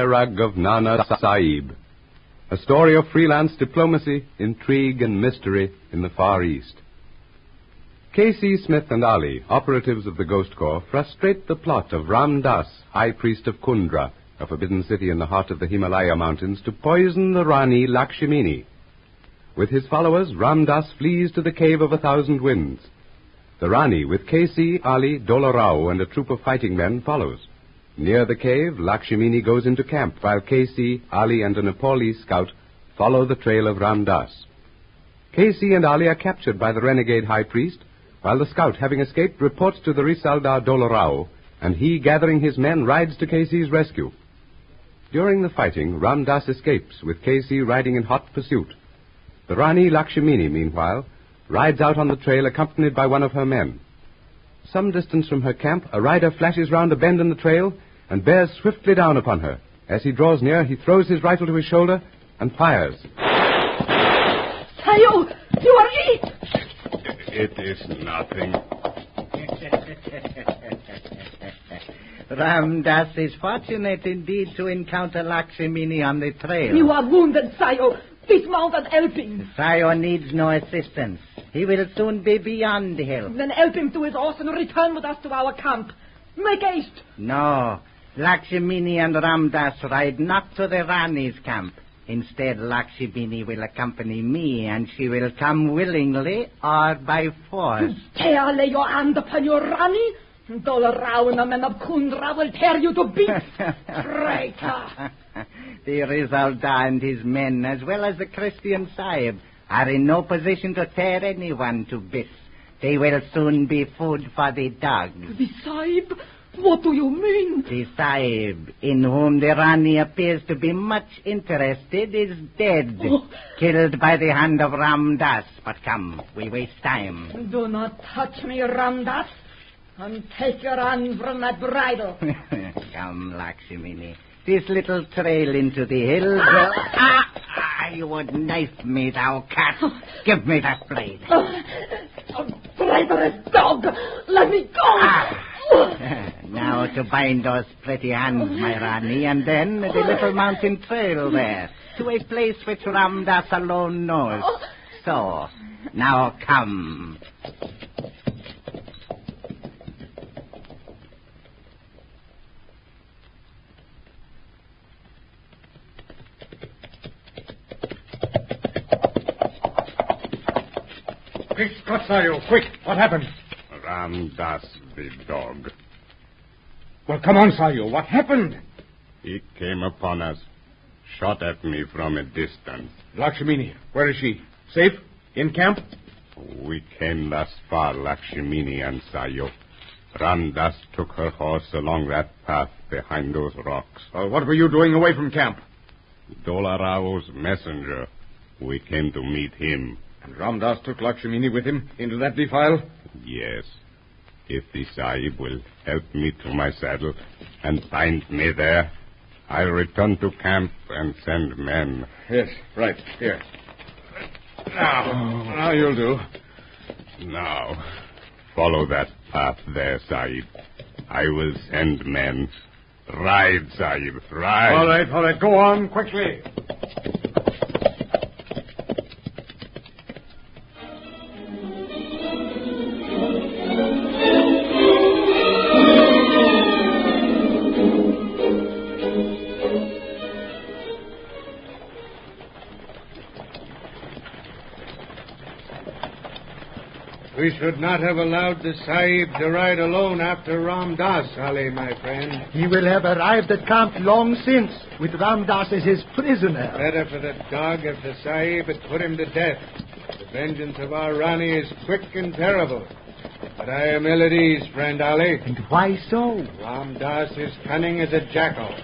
Bairag of Nana Sahib, a story of freelance diplomacy, intrigue, and mystery in the Far East. K.C. Smith and Ali, operatives of the Ghost Corps, frustrate the plot of Ram Das, High Priest of Kundra, a forbidden city in the heart of the Himalaya Mountains, to poison the Rani Lakshmini. With his followers, Ram Das flees to the Cave of 1,000 Winds. The Rani, with K.C., Ali, Dola Rao, and a troop of fighting men, follows. Near the cave, Lakshmini goes into camp, while K.C., Ali, and a Nepalese scout follow the trail of Ram Das. K.C. and Ali are captured by the renegade high priest, while the scout, having escaped, reports to the Risaldar Dola Rao, and he, gathering his men, rides to K.C.'s rescue. During the fighting, Ram Das escapes, with K.C. riding in hot pursuit. The Rani Lakshmini, meanwhile, rides out on the trail accompanied by one of her men. Some distance from her camp, a rider flashes round a bend in the trail and bears swiftly down upon her. As he draws near, he throws his rifle to his shoulder and fires. Sayo, you are it! It is nothing. Ram Das is fortunate indeed to encounter Lakshmini on the trail. You are wounded, Sayo. Dismount and help him. Sayo needs no assistance. He will soon be beyond help. Then help him to his horse and return with us to our camp. Make haste. No. Lakshmini and Ram Das ride not to the Rani's camp. Instead, Lakshmini will accompany me, and she will come willingly or by force. Dare lay your hand upon your Rani? Dola Rao and the men of Kundra will tear you to bits. Traitor. The Risaldar and his men, as well as the Christian Sieb, are in no position to tear anyone to bits. They will soon be food for the dogs. The Sieb? What do you mean? The Sieb, in whom the Rani appears to be much interested, is dead. Oh. Killed by the hand of Ram Das. But come, we waste time. Do not touch me, Ram Das, and take your hand from that bridle. Come, Lakshmini. This little trail into the hills. You would knife me, thou cat. Give me that blade. Traitorous dog! Let me go! Now to bind those pretty hands, my Rani, and then the little mountain trail there, to a place which Ram Das alone knows. So, now come. Quick, Scott Sayo, quick. What happened? Ram Das, the dog. Well, come on, Sayo. What happened? He came upon us, shot at me from a distance. Lakshmini, where is she? Safe? In camp? We came thus far, Lakshmini and Sayo. Ram Das took her horse along that path behind those rocks. What were you doing away from camp? Dola Rao's messenger. We came to meet him. And Ram Das took Lakshmini with him into that defile? Yes. If the Sahib will help me to my saddle and bind me there, I'll return to camp and send men. Yes, right. Here. Now you'll do. Now, follow that path there, Sahib. I will send men. Ride, Sahib, ride. All right. Go on, quickly. We should not have allowed the Sahib to ride alone after Ram Das, Ali, my friend. He will have arrived at camp long since, with Ram Das as his prisoner. Better for the dog if the Sahib had put him to death. The vengeance of our Rani is quick and terrible. But I am ill at ease, friend Ali. And why so? Ram Das is cunning as a jackal.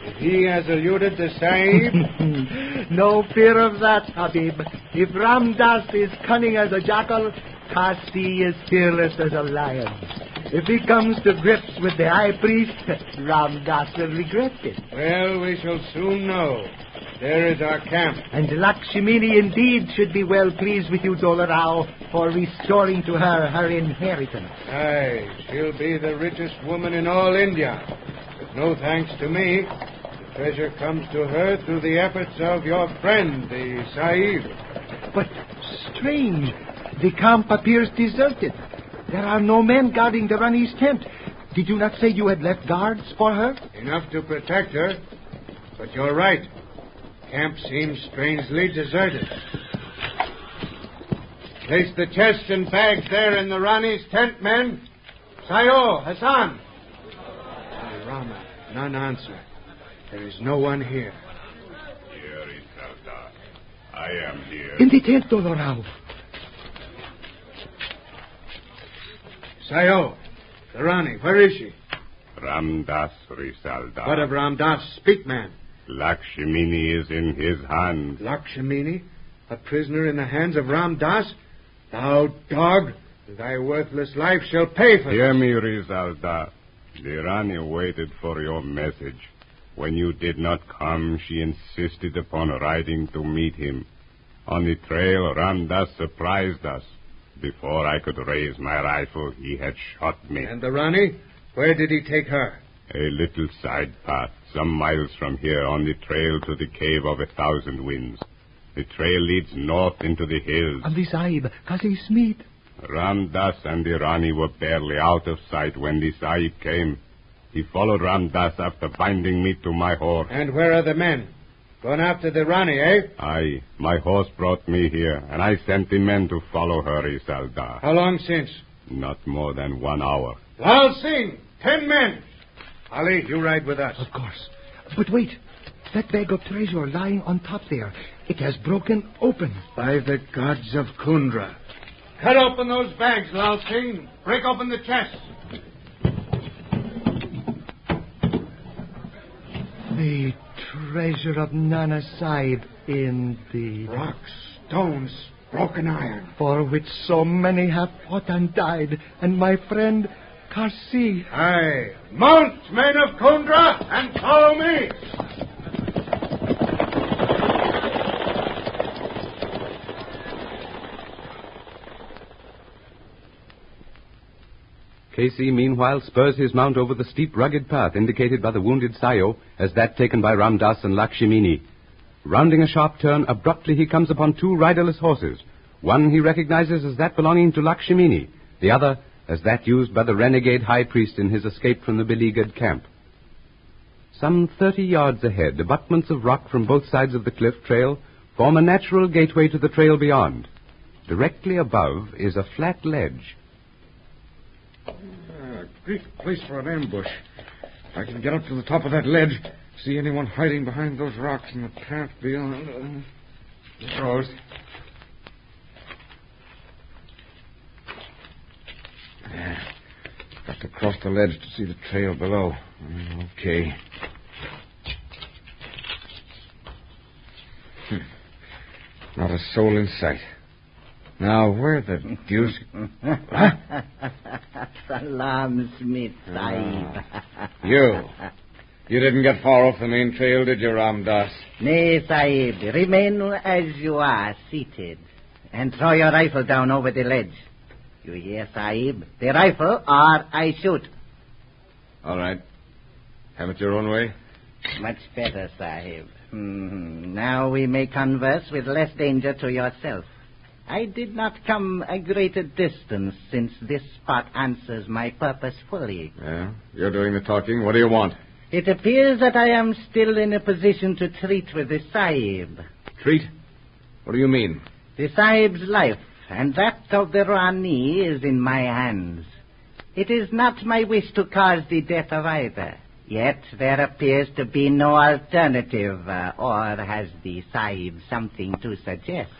If he has eluded the Sahib... No fear of that, Habib. If Ram Das is cunning as a jackal, Kasi is fearless as a lion. If he comes to grips with the high priest, Ram Das will regret it. Well, we shall soon know. There is our camp. And Lakshmini indeed should be well pleased with you, Dola Rao, for restoring to her her inheritance. Aye, she'll be the richest woman in all India. But no thanks to me. The treasure comes to her through the efforts of your friend, the Sahib. But strange. The camp appears deserted. There are no men guarding the Rani's tent. Did you not say you had left guards for her? Enough to protect her. But you're right. Camp seems strangely deserted. Place the chests and bags there in the Rani's tent, men. Sayo, Hassan. Rama, none answer. There is no one here. Here is Sardar. I am here. In the tent, Dolorao. Sayo, the Rani, where is she? Ramdas Risaldar. What of Ramdas? Speak, man. Lakshmini is in his hand. Lakshmini? A prisoner in the hands of Ramdas? Thou dog, thy worthless life shall pay for Hear this. me, Risaldar. The Rani waited for your message. When you did not come, she insisted upon riding to meet him. On the trail, Ramdas surprised us. Before I could raise my rifle, he had shot me. And the Rani? Where did he take her? A little side path, some miles from here, on the trail to the Cave of 1,000 Winds. The trail leads north into the hills. And the Sahib, Qazi Smith. Ramdas and the Rani were barely out of sight when the Sahib came. He followed Ramdas after binding me to my horse. And where are the men? Gone after the Rani, eh? Aye, my horse brought me here, and I sent the men to follow her, Isaldar. How long since? Not more than 1 hour. Lal Singh, 10 men. Ali, you ride with us. Of course. But wait. That bag of treasure lying on top there. It has broken open. By the gods of Kundra. Cut open those bags, Lal Singh. Break open the chests. The treasure of Nana Sahib, indeed. Rocks, stones, broken iron. For which so many have fought and died. And my friend, Karsi. Aye. Mount, men of Kundra, and follow me. Casey, meanwhile, spurs his mount over the steep, rugged path indicated by the wounded Sayo as that taken by Ramdas and Lakshmini. Rounding a sharp turn, abruptly he comes upon 2 riderless horses. One he recognizes as that belonging to Lakshmini, the other as that used by the renegade high priest in his escape from the beleaguered camp. Some 30 yards ahead, abutments of rock from both sides of the cliff trail form a natural gateway to the trail beyond. Directly above is a flat ledge. Great place for an ambush. I can get up to the top of that ledge, see anyone hiding behind those rocks in the path beyond. Rose. Got to cross the ledge to see the trail below. Okay. Not a soul in sight. Now, where the deuce... Huh? Salam, Smith, Sahib. You didn't get far off the main trail, did you, Ramdas? Nay, Sahib, remain as you are, seated. And throw your rifle down over the ledge. You hear, Sahib? The rifle, or I shoot. All right. Have it your own way. Much better, Sahib. Now we may converse with less danger to yourself. I did not come a greater distance since this spot answers my purpose fully. Yeah? You're doing the talking. What do you want? It appears that I am still in a position to treat with the Sahib. Treat? What do you mean? The Sahib's life and that of the Rani is in my hands. It is not my wish to cause the death of either. Yet there appears to be no alternative, or has the Sahib something to suggest?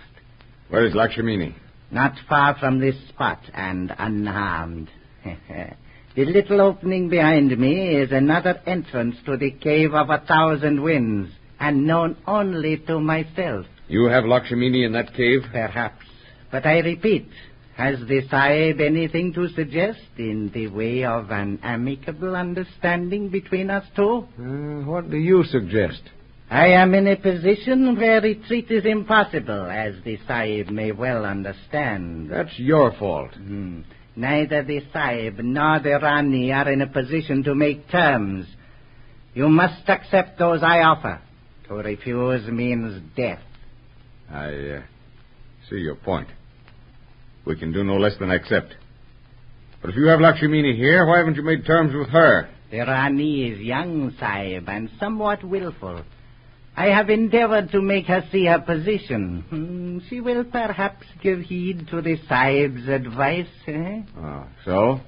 Where is Lakshmini? Not far from this spot and unharmed. The little opening behind me is another entrance to the Cave of 1,000 Winds, and known only to myself. You have Lakshmini in that cave? Perhaps. But I repeat, has the Sahib anything to suggest in the way of an amicable understanding between us two? What do you suggest? I am in a position where retreat is impossible, as the Sahib may well understand. That's your fault. Neither the Sahib nor the Rani are in a position to make terms. You must accept those I offer. To refuse means death. I see your point. We can do no less than accept. But if you have Lakshmini here, why haven't you made terms with her? The Rani is young, Sieb, and somewhat willful. I have endeavored to make her see her position. She will perhaps give heed to the Sieb's advice, eh? Oh, so?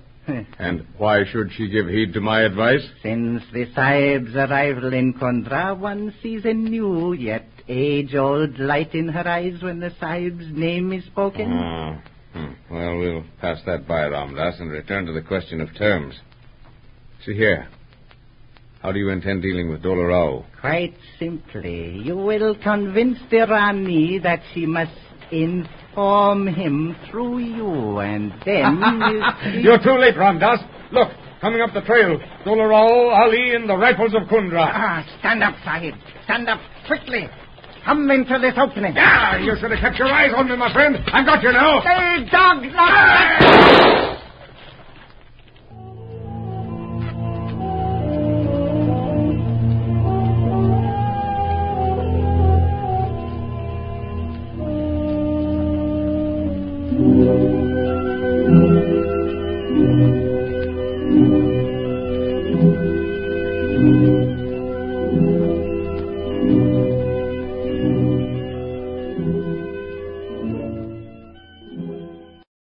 And why should she give heed to my advice? Since the Sieb's arrival in Kundra, one sees a new yet age-old light in her eyes when the Sieb's name is spoken. Well, we'll pass that by, Ramdas, and return to the question of terms. See here. How do you intend dealing with Dola Rao? Quite simply. You will convince the Rani that she must inform him through you, and then... You're too late, Ramdas. Look, coming up the trail. Dola Rao, Ali, and the rifles of Kundra. Stand up, Sahib. Stand up quickly. Come into this opening. You should have kept your eyes on me, my friend. I've got you now. Hey, dog!